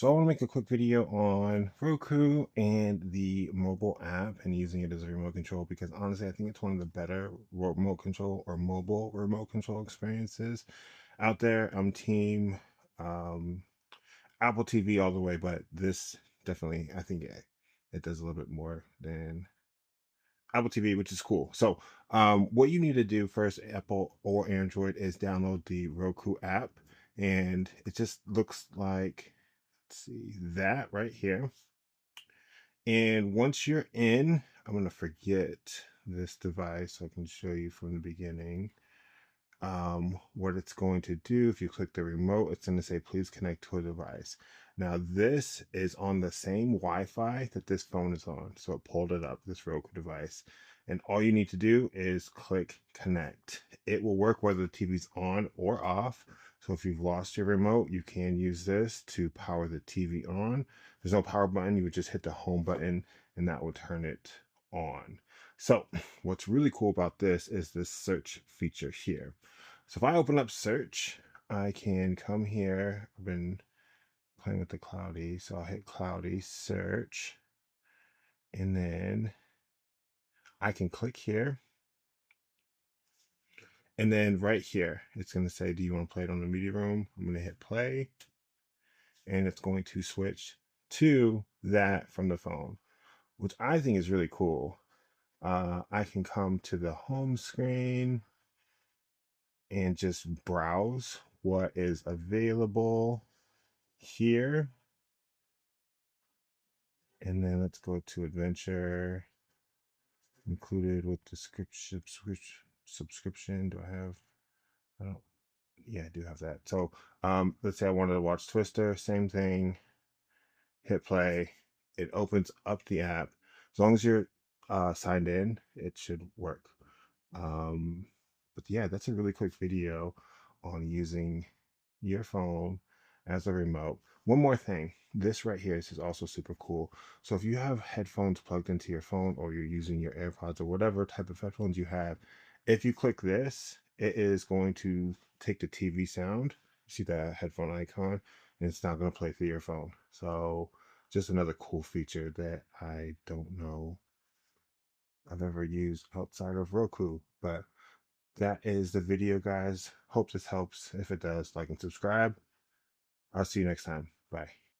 So I want to make a quick video on Roku and the mobile app and using it as a remote control because honestly, I think it's one of the better remote control or mobile remote control experiences out there. I'm team um, Apple TV all the way, but this definitely, I think it does a little bit more than Apple TV, which is cool. So what you need to do first, Apple or Android, is download the Roku app, and it just looks like, see that right here. And once you're in, I'm going to forget this device so I can show you from the beginning what it's going to do. If you click the remote, it's going to say, please connect to a device. Now, this is on the same Wi-Fi that this phone is on. So it pulled it up, this Roku device. And all you need to do is click connect. It will work whether the TV's on or off. So if you've lost your remote, you can use this to power the TV on. There's no power button. You would just hit the home button and that will turn it on. So what's really cool about this is this search feature here. So if I open up search, I can come here. I've been playing with the cloudy, so I'll hit cloudy search, and then I can click here. And then right here, it's going to say, do you want to play it on the media room? I'm going to hit play, and it's going to switch to that from the phone, which I think is really cool. I can come to the home screen and just browse what is available here. And then let's go to adventure included with the subscription. Do I have, I don't, yeah, I do have that. So let's say I wanted to watch Twister, same thing, hit play. It opens up the app. As long as you're signed in, it should work. But yeah, that's a really quick video on using your phone as a remote. One more thing, this right here, this is also super cool. So if you have headphones plugged into your phone or you're using your AirPods or whatever type of headphones you have, if you click this, it is going to take the TV sound. You see that headphone icon, and it's not going to play through your phone. So just another cool feature that I don't know I've ever used outside of Roku. But that is the video, guys. Hope this helps. If it does, like and subscribe. I'll see you next time. Bye.